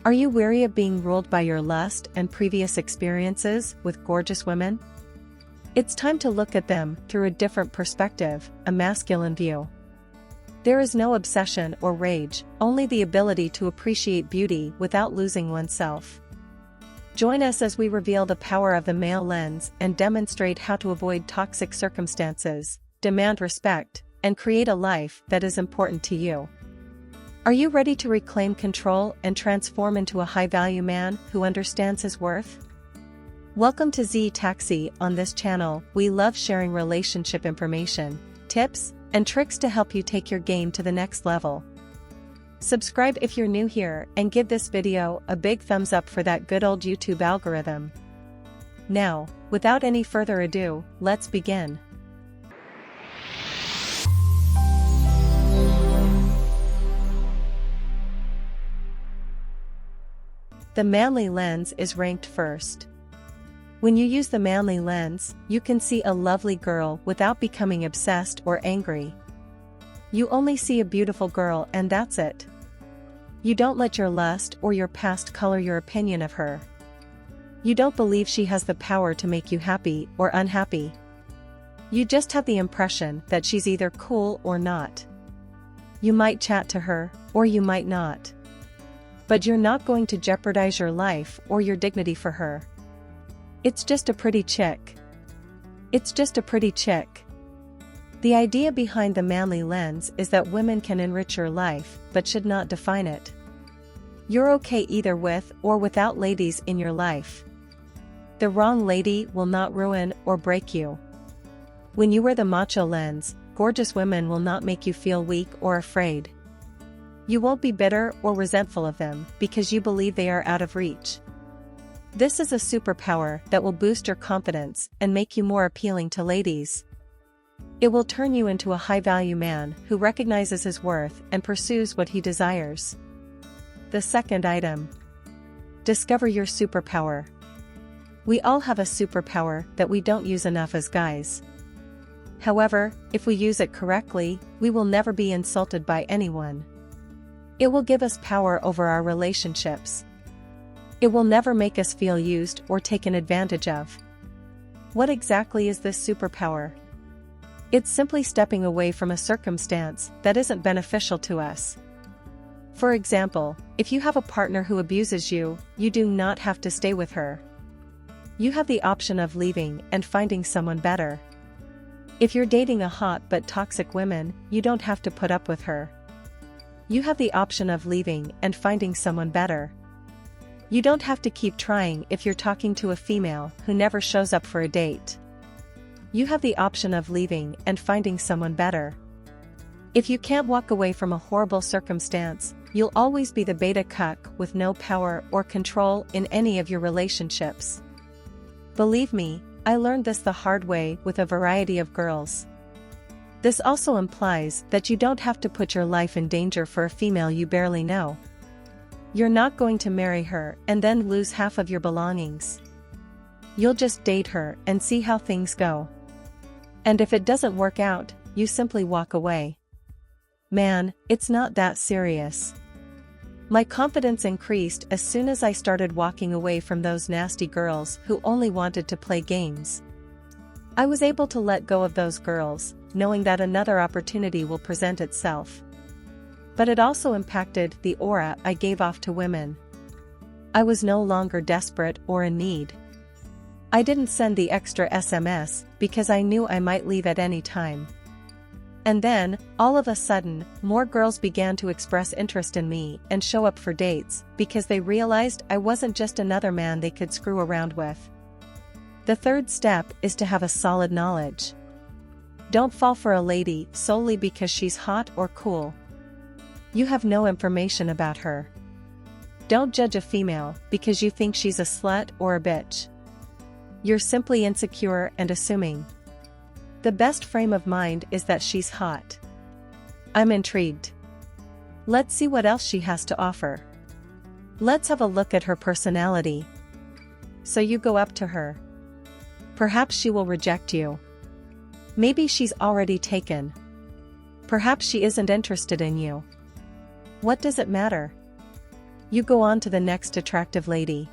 Are you weary of being ruled by your lust and previous experiences with gorgeous women? It's time to look at them through a different perspective, a masculine view. There is no obsession or rage, only the ability to appreciate beauty without losing oneself. Join us as we reveal the power of the male lens and demonstrate how to avoid toxic circumstances, demand respect, and create a life that is important to you. Are you ready to reclaim control and transform into a high-value man who understands his worth? Welcome to Thse. On this channel, we love sharing relationship information, tips, and tricks to help you take your game to the next level. Subscribe if you're new here and give this video a big thumbs up for that good old YouTube algorithm. Now, without any further ado, let's begin. The manly lens is ranked first. When you use the manly lens, you can see a lovely girl without becoming obsessed or angry. You only see a beautiful girl and that's it. You don't let your lust or your past color your opinion of her. You don't believe she has the power to make you happy or unhappy. You just have the impression that she's either cool or not. You might chat to her, or you might not. But you're not going to jeopardize your life or your dignity for her. It's just a pretty chick. It's just a pretty chick. The idea behind the manly lens is that women can enrich your life, but should not define it. You're okay either with or without ladies in your life. The wrong lady will not ruin or break you. When you wear the macho lens, gorgeous women will not make you feel weak or afraid. You won't be bitter or resentful of them because you believe they are out of reach. This is a superpower that will boost your confidence and make you more appealing to ladies. It will turn you into a high-value man who recognizes his worth and pursues what he desires. The second item. Discover your superpower. We all have a superpower that we don't use enough as guys. However, if we use it correctly, we will never be insulted by anyone. It will give us power over our relationships. It will never make us feel used or taken advantage of. What exactly is this superpower? It's simply stepping away from a circumstance that isn't beneficial to us. For example, if you have a partner who abuses you, you do not have to stay with her. You have the option of leaving and finding someone better. If you're dating a hot but toxic woman, you don't have to put up with her. You have the option of leaving and finding someone better. You don't have to keep trying if you're talking to a female who never shows up for a date. You have the option of leaving and finding someone better. If you can't walk away from a horrible circumstance, you'll always be the beta cuck with no power or control in any of your relationships. Believe me, I learned this the hard way with a variety of girls. This also implies that you don't have to put your life in danger for a female you barely know. You're not going to marry her and then lose half of your belongings. You'll just date her and see how things go. And if it doesn't work out, you simply walk away. Man, it's not that serious. My confidence increased as soon as I started walking away from those nasty girls who only wanted to play games. I was able to let go of those girls, knowing that another opportunity will present itself. But it also impacted the aura I gave off to women. I was no longer desperate or in need. I didn't send the extra SMS because I knew I might leave at any time. And then, all of a sudden, more girls began to express interest in me and show up for dates because they realized I wasn't just another man they could screw around with. The third step is to have a solid knowledge. Don't fall for a lady solely because she's hot or cool. You have no information about her. Don't judge a female because you think she's a slut or a bitch. You're simply insecure and assuming. The best frame of mind is that she's hot. I'm intrigued. Let's see what else she has to offer. Let's have a look at her personality. So you go up to her. Perhaps she will reject you. Maybe she's already taken. Perhaps she isn't interested in you. What does it matter? You go on to the next attractive lady.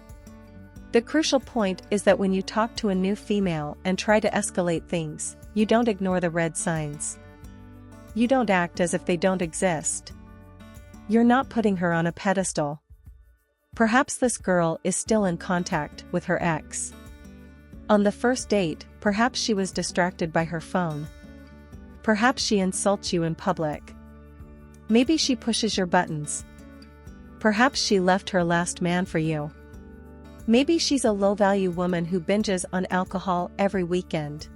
The crucial point is that when you talk to a new female and try to escalate things, you don't ignore the red signs. You don't act as if they don't exist. You're not putting her on a pedestal. Perhaps this girl is still in contact with her ex. On the first date, perhaps she was distracted by her phone. Perhaps she insults you in public. Maybe she pushes your buttons. Perhaps she left her last man for you. Maybe she's a low-value woman who binges on alcohol every weekend.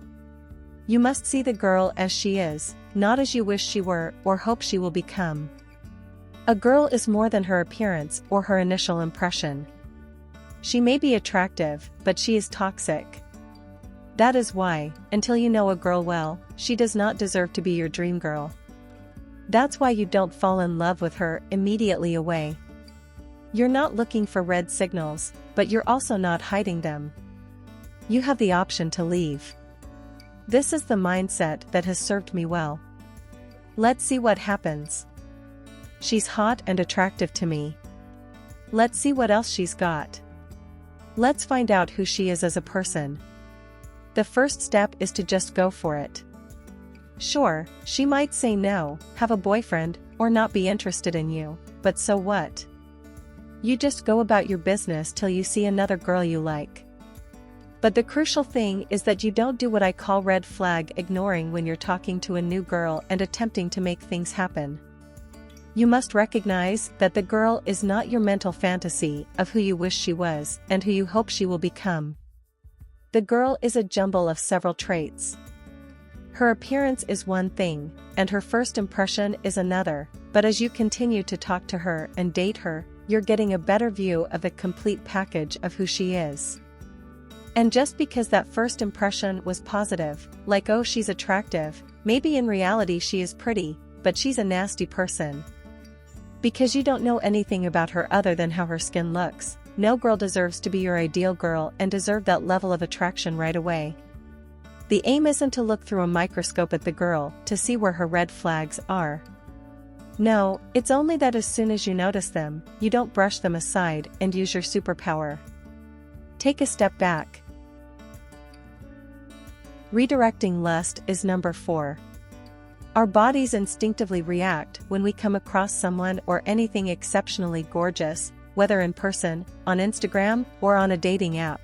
You must see the girl as she is, not as you wish she were or hope she will become. A girl is more than her appearance or her initial impression. She may be attractive, but she is toxic. That is why, until you know a girl well, she does not deserve to be your dream girl. That's why you don't fall in love with her immediately away. You're not looking for red signals, but you're also not hiding them. You have the option to leave. This is the mindset that has served me well. Let's see what happens. She's hot and attractive to me. Let's see what else she's got. Let's find out who she is as a person. The first step is to just go for it. Sure, she might say no, have a boyfriend, or not be interested in you, but so what? You just go about your business till you see another girl you like. But the crucial thing is that you don't do what I call red flag ignoring when you're talking to a new girl and attempting to make things happen. You must recognize that the girl is not your mental fantasy of who you wish she was and who you hope she will become. The girl is a jumble of several traits. Her appearance is one thing, and her first impression is another, but as you continue to talk to her and date her, you're getting a better view of the complete package of who she is. And just because that first impression was positive, like oh she's attractive, maybe in reality she is pretty, but she's a nasty person. Because you don't know anything about her other than how her skin looks, no girl deserves to be your ideal girl and deserve that level of attraction right away. The aim isn't to look through a microscope at the girl to see where her red flags are. No, it's only that as soon as you notice them, you don't brush them aside and use your superpower. Take a step back. Redirecting lust is number 4. Our bodies instinctively react when we come across someone or anything exceptionally gorgeous, whether in person, on Instagram, or on a dating app.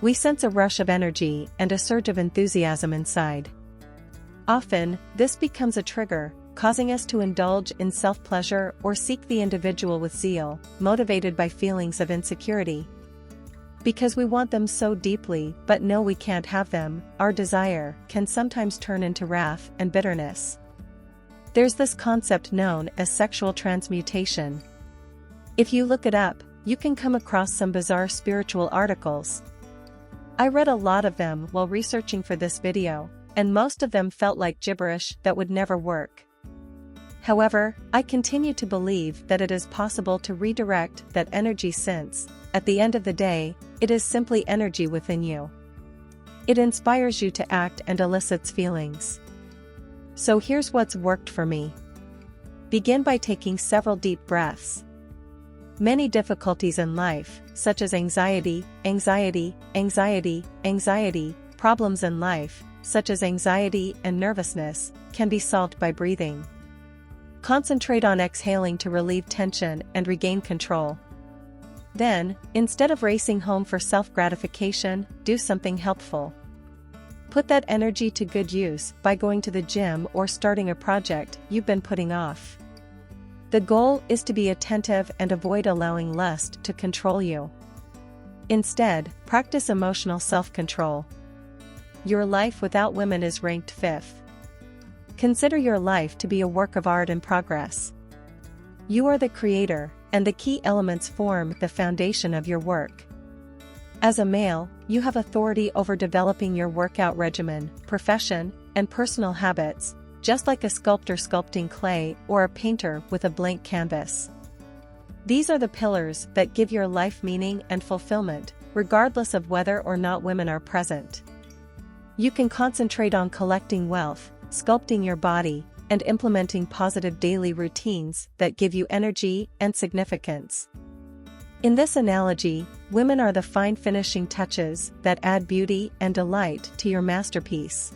We sense a rush of energy and a surge of enthusiasm inside. Often, this becomes a trigger, causing us to indulge in self-pleasure or seek the individual with zeal, motivated by feelings of insecurity. Because we want them so deeply but know we can't have them, our desire can sometimes turn into wrath and bitterness. There's this concept known as sexual transmutation. If you look it up, you can come across some bizarre spiritual articles. I read a lot of them while researching for this video, and most of them felt like gibberish that would never work. However, I continue to believe that it is possible to redirect that energy since, at the end of the day, it is simply energy within you. It inspires you to act and elicits feelings. So here's what's worked for me. Begin by taking several deep breaths. Many difficulties in life, such as anxiety, problems in life, such as anxiety and nervousness, can be solved by breathing. Concentrate on exhaling to relieve tension and regain control. Then, instead of racing home for self-gratification, do something helpful. Put that energy to good use by going to the gym or starting a project you've been putting off. The goal is to be attentive and avoid allowing lust to control you. Instead, practice emotional self-control. Your life without women is ranked 5th. Consider your life to be a work of art in progress. You are the creator, and the key elements form the foundation of your work. As a male, you have authority over developing your workout regimen, profession, and personal habits, just like a sculptor sculpting clay or a painter with a blank canvas. These are the pillars that give your life meaning and fulfillment, regardless of whether or not women are present. You can concentrate on collecting wealth, sculpting your body, and implementing positive daily routines that give you energy and significance. In this analogy, women are the fine finishing touches that add beauty and delight to your masterpiece.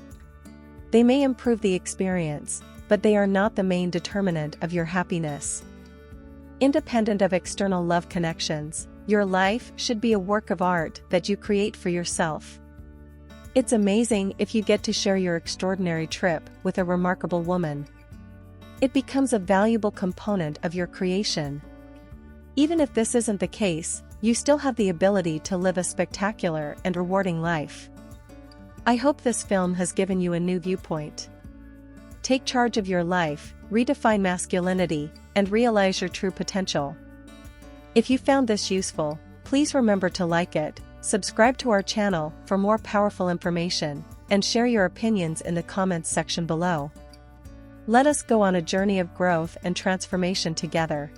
They may improve the experience, but they are not the main determinant of your happiness. Independent of external love connections, your life should be a work of art that you create for yourself. It's amazing if you get to share your extraordinary trip with a remarkable woman. It becomes a valuable component of your creation. Even if this isn't the case, you still have the ability to live a spectacular and rewarding life. I hope this film has given you a new viewpoint. Take charge of your life, redefine masculinity, and realize your true potential. If you found this useful, please remember to like it, subscribe to our channel for more powerful information, and share your opinions in the comments section below. Let us go on a journey of growth and transformation together.